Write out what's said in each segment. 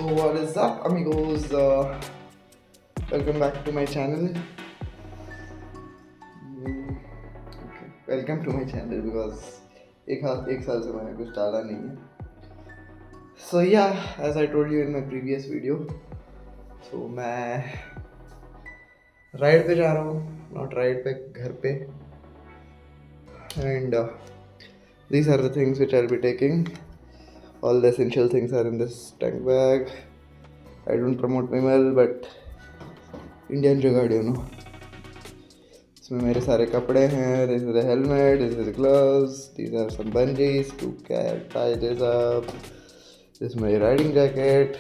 So what is up, amigos? Welcome back to my channel. Okay. Welcome to my channel because एक साल से मैंने कुछ डाला नहीं है. So yeah, as I told you in my previous video, so मैं राइड पे जा रहा हूँ, not राइड पे, घर पे. And these are the things which I'll be taking. All the essential things are in this tank bag. I don't promote Vimal, but Indian जुगाड़, you know. इसमें मेरे सारे कपड़े हैं. This is the helmet, this is the gloves, these are some bungees to tie this up. This is my riding jacket,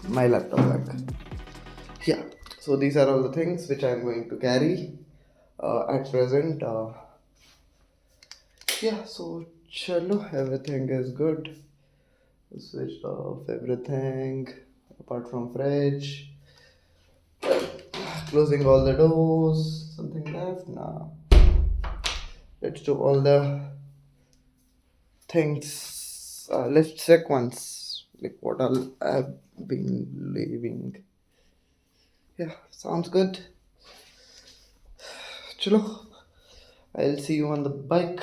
my laptop bag. Yeah, so these are all the things which I am going to carry at present. Yeah, so chalo, everything is good. Switched off everything apart from fridge. Closing all the doors. Something left? Nah. Let's do all the things. Let's check once, like what all I've been leaving. Yeah, sounds good. Chalo, I'll see you on the bike.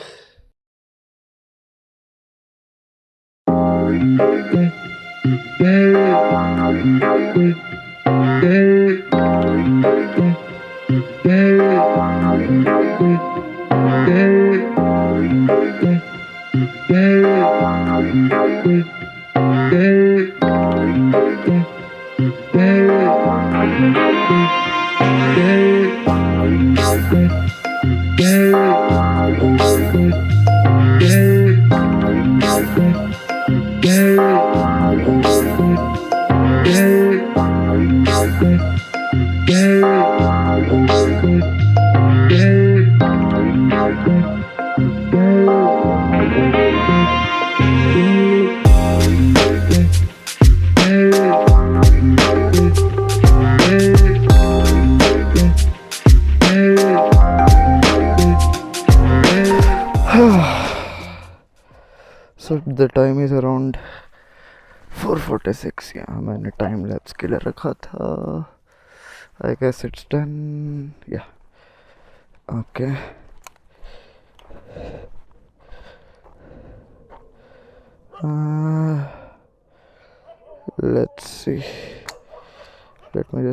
So the time is around 4:46. Yeah, मैंने time lapse के लिए रखा था. I guess it's done. Yeah. Okay. Let's see. Let me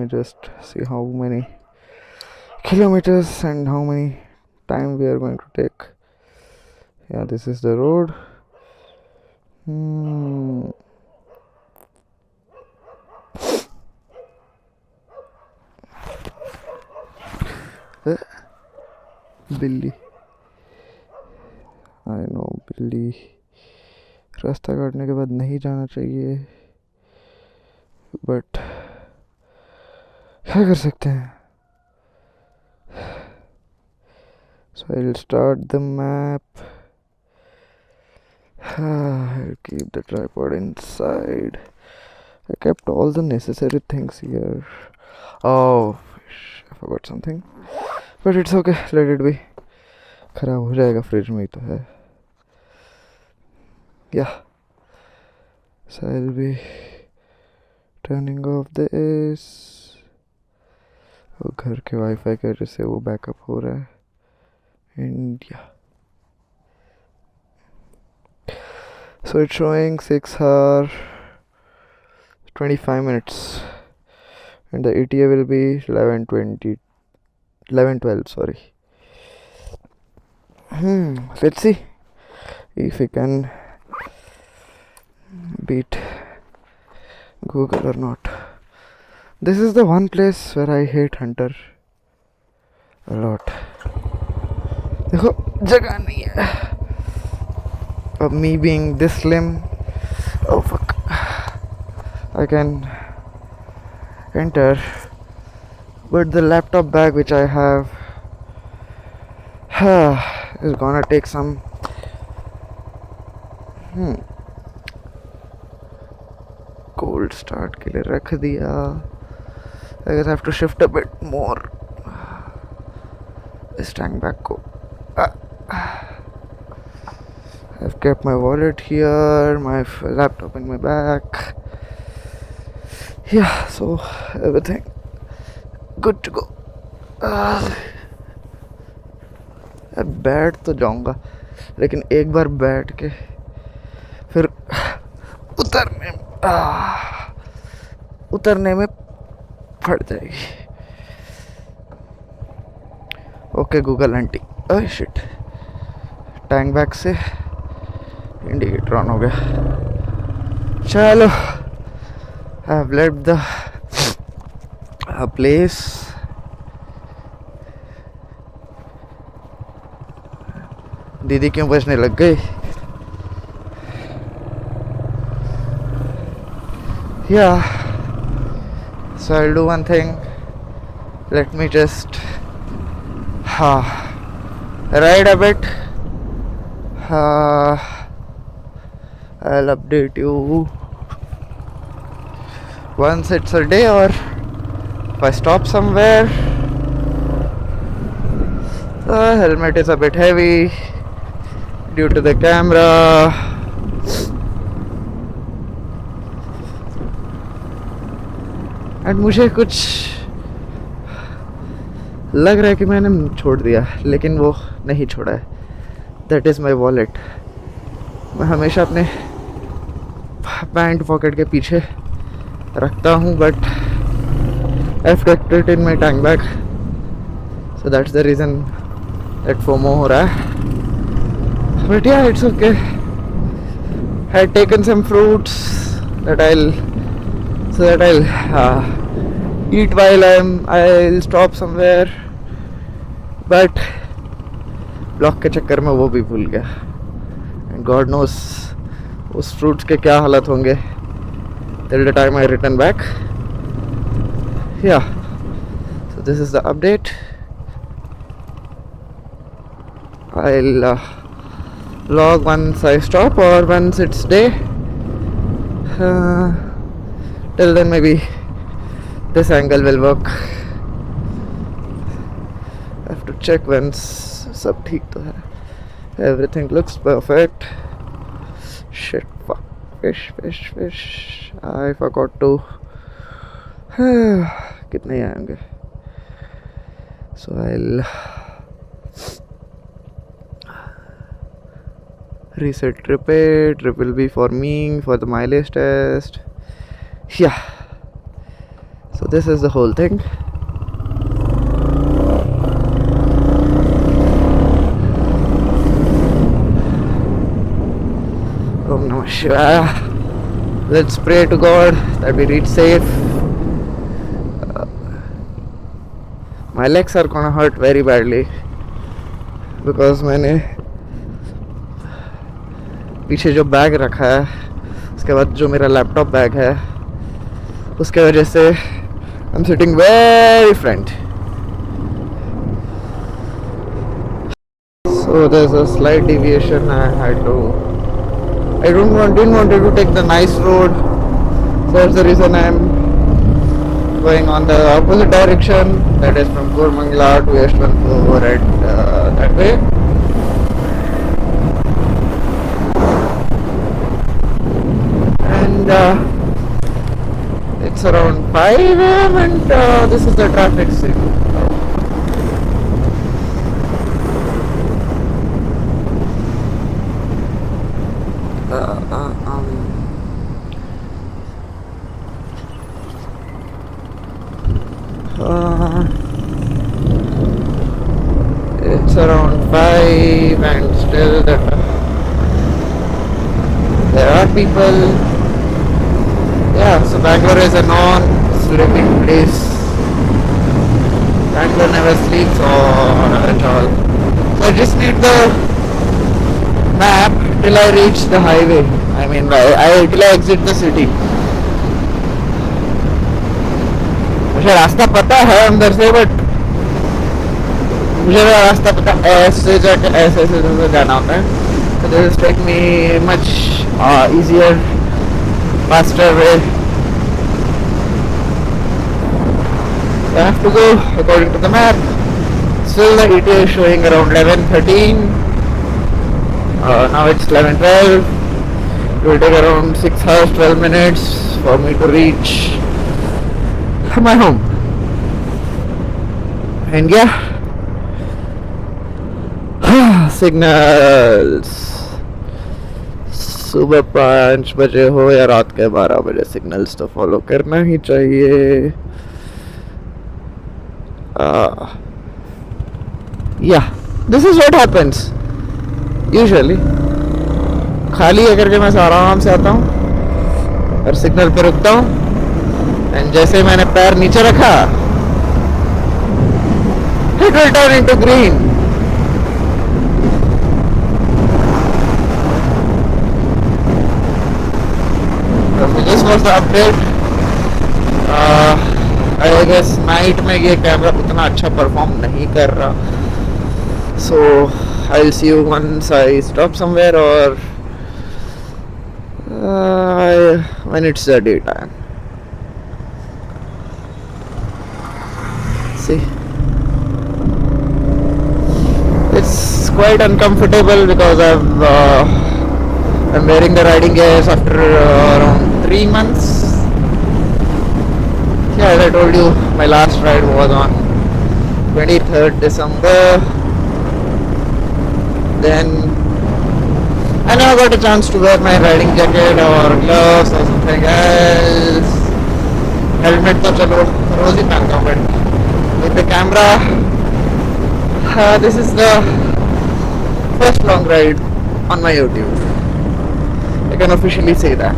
just see how many kilometers and how many time we are going to take. Yeah, this is the road. बिल्ली. I know, बिल्ली रास्ता काटने के बाद नहीं जाना चाहिए, but क्या कर सकते हैं. So I'll start the map. I'll keep the tripod inside. I kept all the necessary things here. Oh, I forgot something. But it's okay, let it be. खराब हो जाएगा, फ्रिज में ही तो है. Yeah. So I'll be turning off this. वो घर के wifi की वजह से वो बैकअप हो रहा है. And yeah. So it's showing 6 hours 25 minutes. And the ETA will be 11:12, sorry. Let's see if we can beat Google or not. This is the one place where I hate Hunter a lot. देखो जगह नहीं है. Of me being this slim, oh fuck, I can enter, but the laptop bag which I have is gonna take some cold start के लिए रख दिया. I guess I have to shift a bit more this tank bag को. I have I've kept my wallet here, my laptop in my bag. Yeah, so everything good to go. यार बैठ तो जाऊंगा, लेकिन एक बार बैठ के फिर उतरने में फट जाएगी. Okay Google aunty, oh shit, tank bag से इंडिकेटर ऑन हो गया. चलो, I have left the place. दीदी क्यों बजने लग गई? Yeah, so I'll do one thing. Let me just ride a bit. I'll update you once it's a day, or if I stop somewhere. The helmet is a bit heavy due to the camera. And मुझे कुछ लग रहा है कि मैंने छोड़ दिया, लेकिन वो नहीं छोड़ा है. That is my wallet. मैं हमेशा अपने पैंट पॉकेट के पीछे रखता हूँ, but I have kept it in my tank bag. So that's the reason that FOMO हो रहा है. But yeah it's okay. I had taken some fruits that I'll eat while I'll stop somewhere, but block के चक्कर में वो भी भूल गया. and God knows उस फ्रूट्स के क्या हालत होंगे till the time I return back. Yeah, so this is the update. I'll log once I stop or once it's day. Till then maybe this angle will work. I have to check once सब ठीक तो है. Everything looks perfect. Shit, fuck. Fish. I forgot to. कितने आएंगे? So I'll reset trip. Trip will be for me for the mileage test. Yeah, so this is the whole thing. Om Namah Shivaya. Let's pray to God that we reach safe. My legs are gonna hurt very badly because मैंने पीछे जो bag रखा है, उसके बाद जो मेरा laptop bag है, उसके वजह से I'm sitting very front. So there's a slight deviation. I didn't want to take the nice road. So that's the reason I'm going on the opposite direction. That is from Koramangala to Yeshwanthpur and that way. And it's around 5 AM and this is the traffic signal. It's around 5 and still there are people. Yeah, so Bangalore is a non-sleeping place. Bangalore never sleeps or at all. So I just need the map till I reach the highway. I mean, till I exit the city. मुझे रास्ता पता है अंदर से, but मुझे रास्ता पता ऐसे जाके ऐसे जाना होता है. So this will take me much easier, faster way. So I have to go according to the map. Still the ETA is showing around 11:13. Now it's 11:12. It will take around 6 hours 12 minutes for me to reach my home. And yeah, signals सुबह 5 बजे हो या रात के 12 बजे signals तो follow करना ही चाहिए. Yeah, this is what happens usually. खाली है करके मैं आराम से आता हूँ और सिग्नल पे रुकता हूँ एंड जैसे मैंने पैर नीचे रखा it will turn into green. So this was the update. I guess night में ये कैमरा उतना अच्छा परफॉर्म नहीं कर रहा. So I'll see you once I stop somewhere or when it's the daytime. See, it's quite uncomfortable because I'm wearing the riding gears after around 3 months. Yeah, as I told you, my last ride was on 23rd December. Then I never got a chance to wear my riding jacket or gloves or something else. Helmet तो चलो रोज ही पहनता हूँ, but with the camera, this is the first long ride on my YouTube. I can officially say that.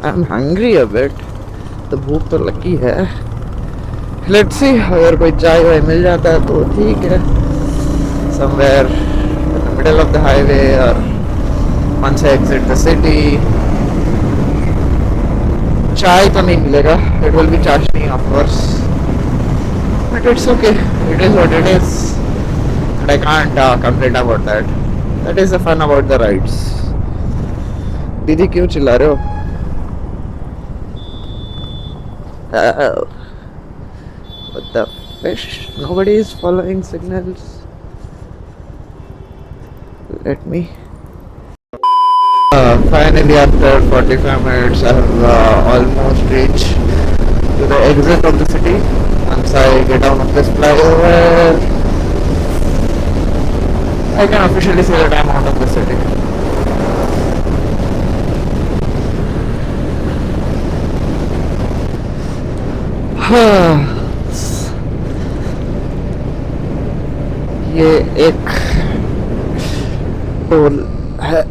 I'm hungry a bit. तो भूख तो लगी है. Let's see, अगर कोई चाय वाय मिल जाता है तो ठीक है. Somewhere in the middle of the highway or once I exit the city. चाय तो नहीं मिलेगा. It will be chashni, of course. But it's okay. It is what it is. And I can't complain about that. That is the fun about the rides. दीदी क्यों चिल्ला रहे हो? Oh, what the fish? Nobody is following signals. Let me. Finally, after 45 minutes, I have almost reached to the exit of the city. Once I get down of this flyover, I can officially say that I'm out of the city. ये एक toll है.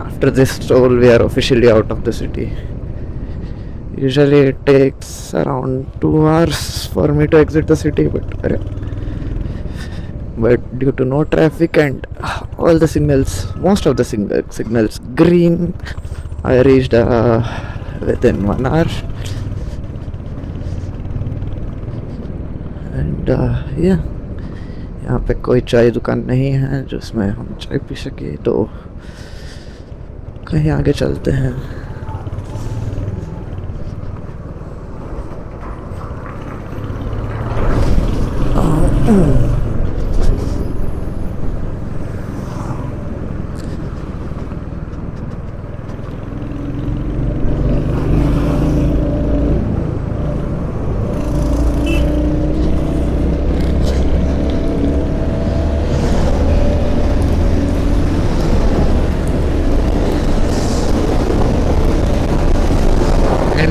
After this toll, we are officially out of the city. Usually it takes around 2 hours for me to exit the city, but due to no traffic and all the signals, most of the signals green, I reached within 1 hour. And yeah, यहाँ पे कोई चाय दुकान नहीं है जिसमें हम चाय पी सके, तो कहीं आगे चलते हैं.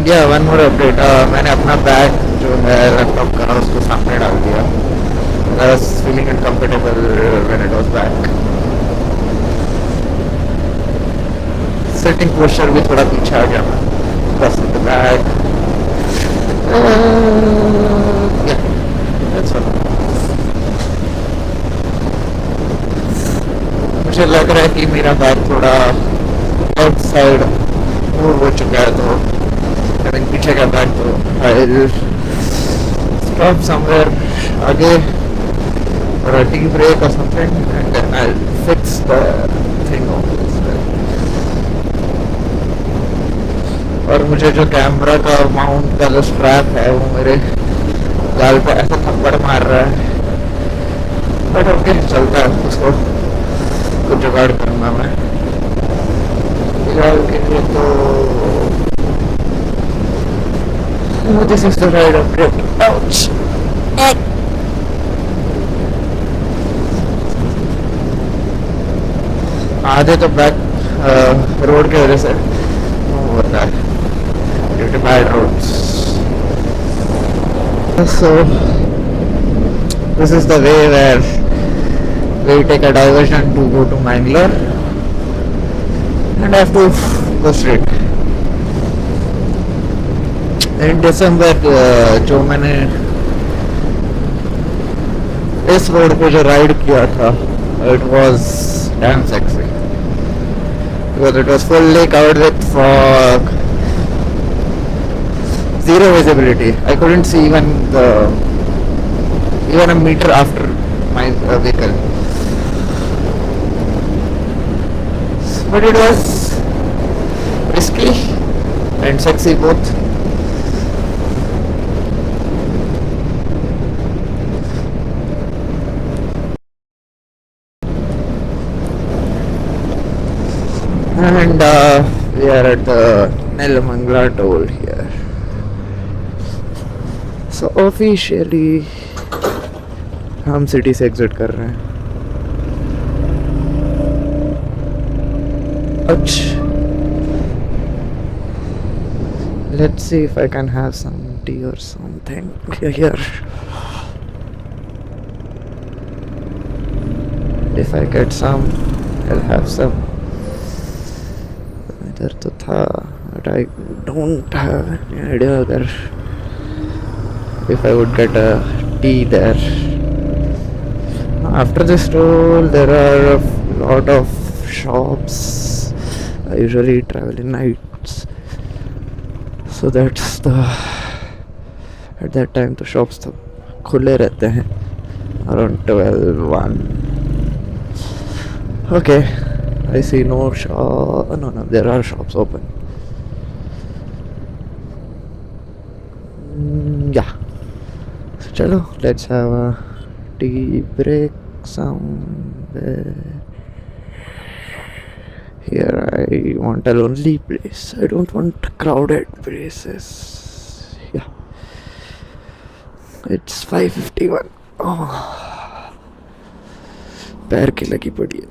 Yeah, one more update. मैंने अपना बैग जो है लैपटॉप का उसको सामने डाल दिया. I was feeling uncomfortable when it was back. Sitting posture भी थोड़ा पीछे आ गया मैं. Plus the bag. Yeah, that's all. मुझे लग रहा है कि मेरा बैग थोड़ा आउटसाइड मूव हो चुका है, तो पीछे का बैग तो I'll stop somewhere आगे or a tea break or something, and then I'll fix the thing on this. और मुझे जो कैमरा का माउंट का जो स्ट्रैप है वो मेरे गाल पे ऐसा थप्पड़ मार रहा है, बट ओके चलता है, उसको कुछ जुगाड़ करूँगा मैं फिलहाल के लिए तो। This is the ride update. Ouch. आधे तो बैक रोड की वजह से होता है, due to bad roads. So this is the way where we take a diversion to go to Mangalore, and I have to go straight. In December जो मैंने इस रोड पे जो राइड किया था, it was damn sexy because it was fully covered with fog, zero visibility. I couldn't see even a meter after my vehicle, but it was risky and sexy both. And we are at the Nelamangala toll here. So officially हम city से exit कर रहे हैं। अच्छा, let's see if I can have some tea or something here. If I get some, I'll have some. इधर तो था, but I don't have any idea अगर if I would get a tea there. After this toll, there are a lot of shops. I usually travel in nights, so that's the at that time the shops तो खुले रहते हैं around 12-1. Okay, I see no shop. No, there are shops open. Yeah. So chalo, let's have a tea break somewhere. Here I want a lonely place. I don't want crowded places. Yeah. It's 5:51. Oh. पैर की लगी पड़ी है.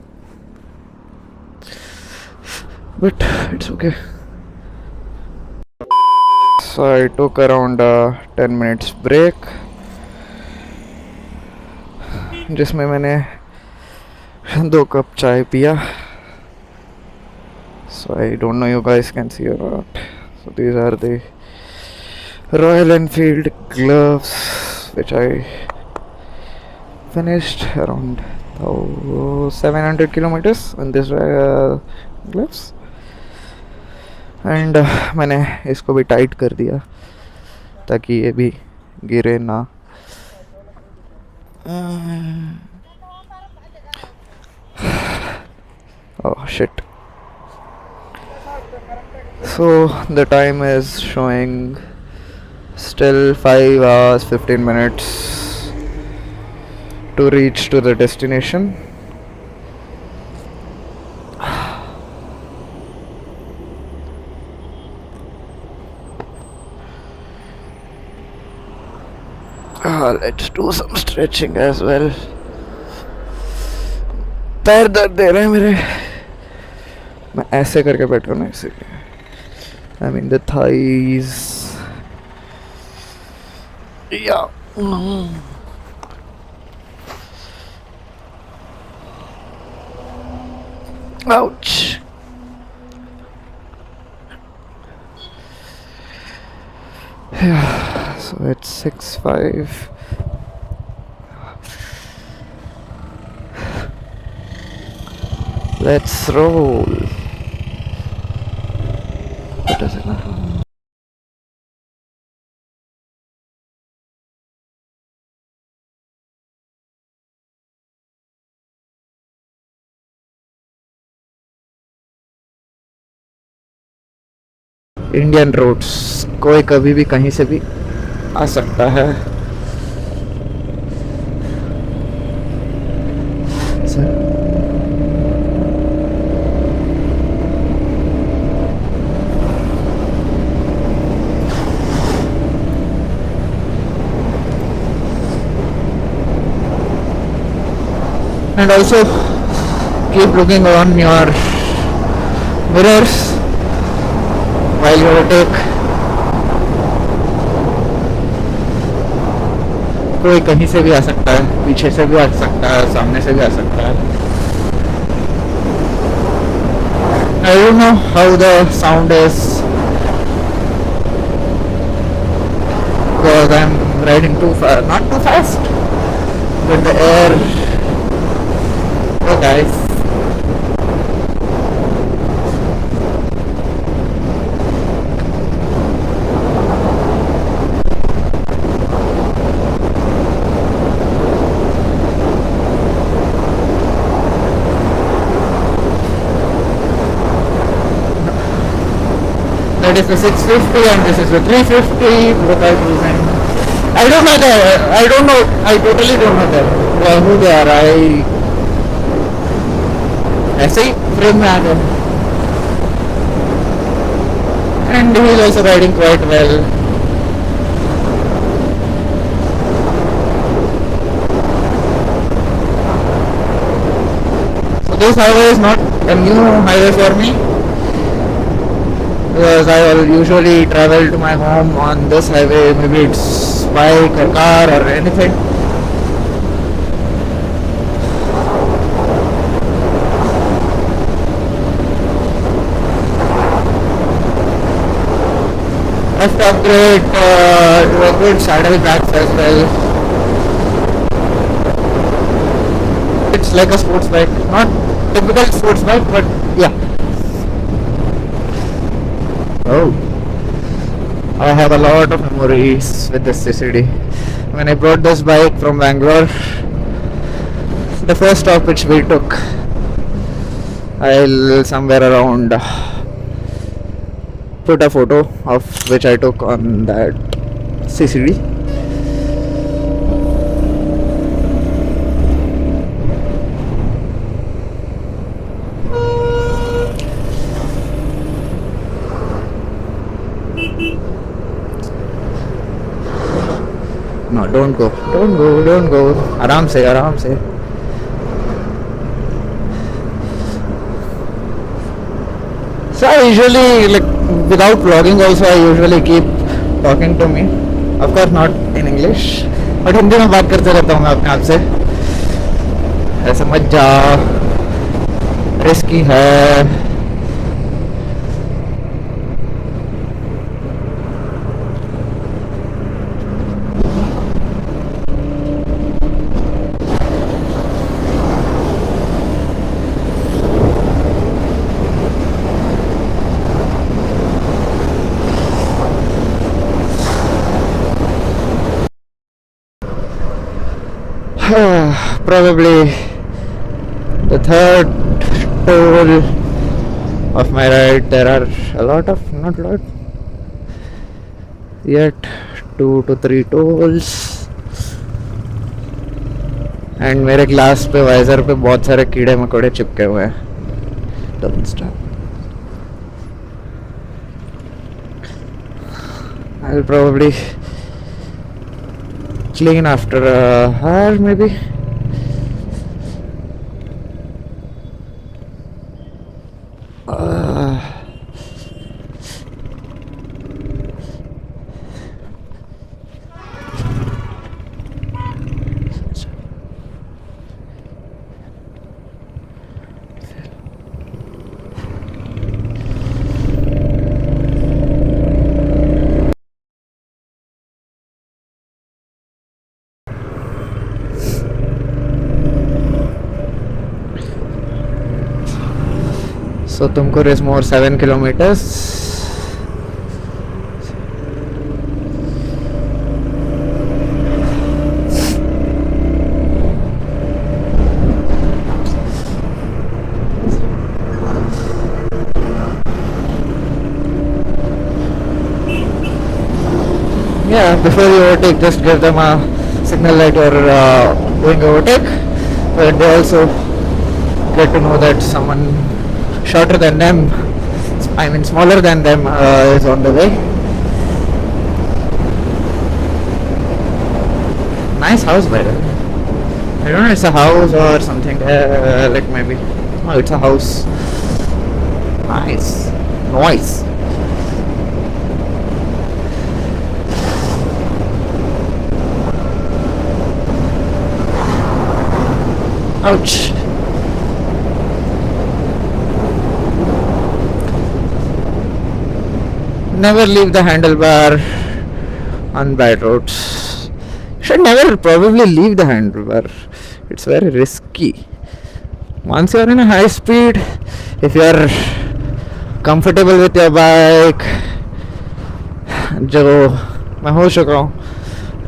But it's okay. So I took around a 10 minutes break, जिसमें मैंने 2 cup चाय पिया. So I don't know you guys can see or not. So these are the Royal Enfield gloves which I finished around 700 kilometers in this gloves. And मैंने इसको भी tight कर दिया ताकि ये भी गिरे ना. Oh shit. So the time is showing still 5 hours 15 minutes to reach to the destination. Let's do some stretching as well. पैर दर्द दे रहे हैं मेरे. मैं ऐसे करके बैठ रहा हूँ ना, इसीलिए. I mean the thighs. Yeah. Ouch. Yeah. So it's 6:05. Let's roll. What does it? Indian roads, कोई कभी भी कहीं से भी आ सकता है. And also keep looking on your mirrors while you overtake. कोई कहीं से भी आ सकता है, पीछे से भी आ सकता है, सामने से भी आ सकता है. I don't know how the sound is because I'm riding not too fast, but the air. Oh guys. That is the 650 and this is the 350. Both are cruising. I don't know I don't know. I totally don't know them. Who they are. ऐसे ही frame में आ गए. And he is also riding quite well. So this highway is not a new highway for me, because I will usually travel to my home on this highway. Maybe it's bike or car or anything. Left upgrade to a good saddle bags as well. It's like a sports bike, not typical sports bike, but yeah. Oh, I have a lot of memories with this CCD. When I brought this bike from Bangalore, the first stop which we took, I'll somewhere around put a photo of which I took on that CCD. No, don't go. आराम से. So I usually, like, without vlogging also, I usually keep talking to me. Of course not in English, but Hindi में बात करते रहता हूँ मैं अपने आप से. ऐसे मत जा, रिस्की है. Probably the third toll of my ride. There are not a lot, yet 2 to 3 tolls. And मेरे ग्लास पे, वाइजर पे बहुत सारे कीड़े मकोड़े चिपके हुए हैं. Don't stop. I'll probably clean after a hour maybe. So Tumkur is more 7 kilometers. before you overtake, just give them a signal that you're doing overtake. But they also get to know that someone shorter than them, I mean smaller than them, is on the way. Nice house, by the way. I don't know, it's a house or something. Like maybe. Oh, it's a house. Nice. Nice. Ouch. Never leave the handlebar on bad roads. Should never probably leave the handlebar. It's very risky. Once you're in a high speed, if you're comfortable with your bike, जो मैं हो चुका हूँ,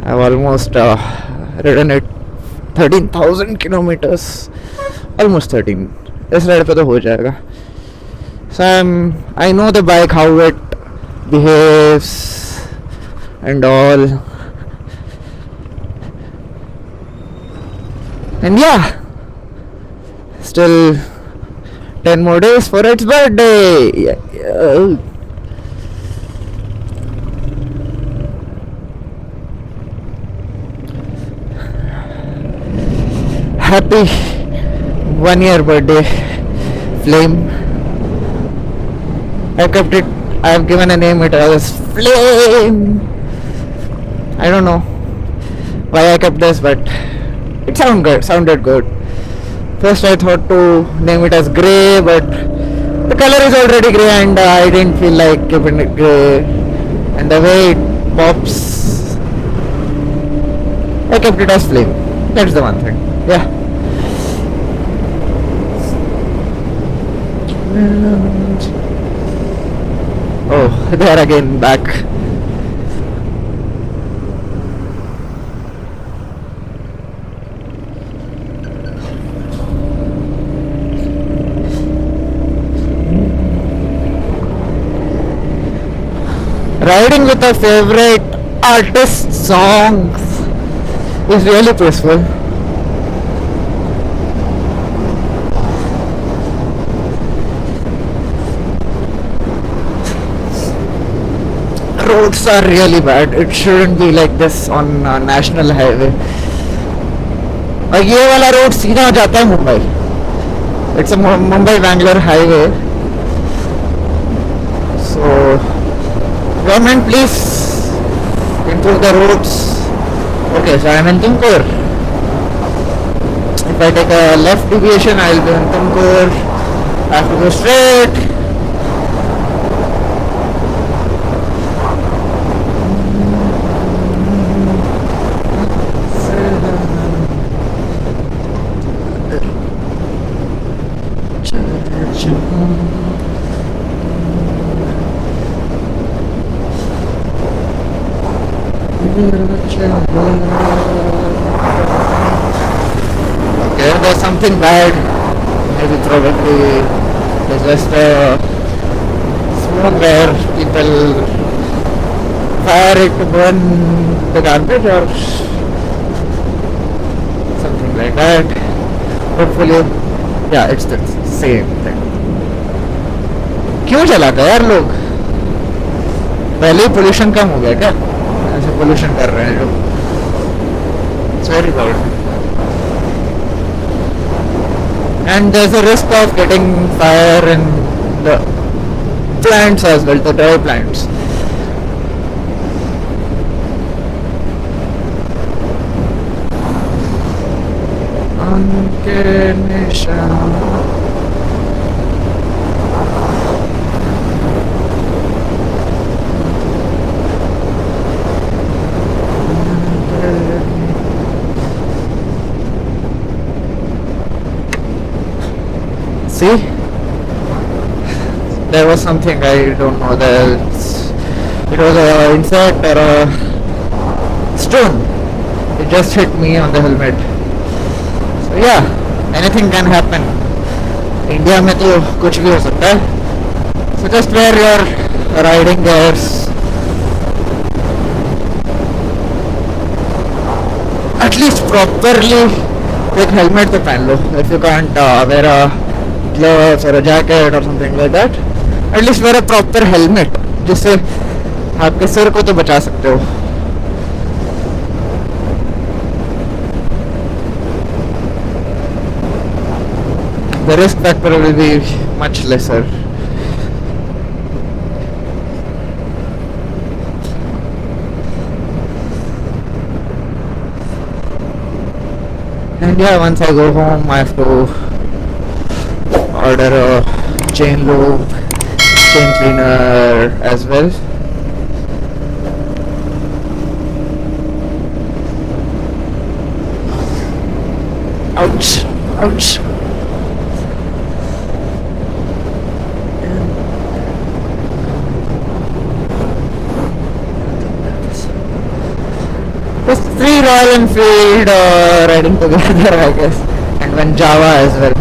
I've almost ridden it 13,000 kilometers, almost 13. इस ride पे तो हो जाएगा. So I know the bike, how it behaves and all. And yeah, still 10 more days for its birthday. Yeah. Happy 1 year birthday, Flame. I kept it, I have given a name, it as Flame. I don't know why I kept this, but it sounded good. First I thought to name it as Grey, but the color is already grey and I didn't feel like keeping it grey. And the way it pops, I kept it as Flame. That's the one thing. Yeah. Oh, they are again back. Riding with a favorite artist's songs is really peaceful. Roads are really bad. It shouldn't be like this on national highway. और ये वाला road सीधा जाता है Mumbai. It's a Mumbai-Bangalore highway. So government, please improve the roads. Okay, so I'm in Tumkur. If I take a left deviation, I'll be in Tumkur. I have to go straight. Okay, there's something bad. Maybe probably there's just smoke where people fire it to burn the garbage or something like that. Hopefully, yeah, it's the same thing. क्यों चलाते हैं यार लोग? पहले ही pollution कम हो गया क्या? ऐसे पोल्यूशन कर रहे हैं लोग. It's very bad. And there's a risk of getting fire in the plants as well, the dry plants. See, there was something, I don't know, it was an insect or a stone. It just hit me on the helmet. So yeah, anything can happen. India में तो कुछ भी हो सकता है. So just wear your riding gears. At least properly एक helmet तो पहन लो. If you can't wear a gloves और अ जैकेट और something like that, at least wear a proper helmet जिससे आपके सिर को तो बचा सकते हो. The risk factor will be much lesser. And yeah, once I go home, I have to order a chain lube, chain cleaner as well. Ouch! Ouch! Just 3 Royal Enfield riding together, I guess, and one Java as well.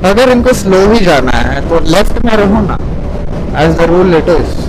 अगर इनको slow ही जाना है तो left में रहो ना, as the rule it is.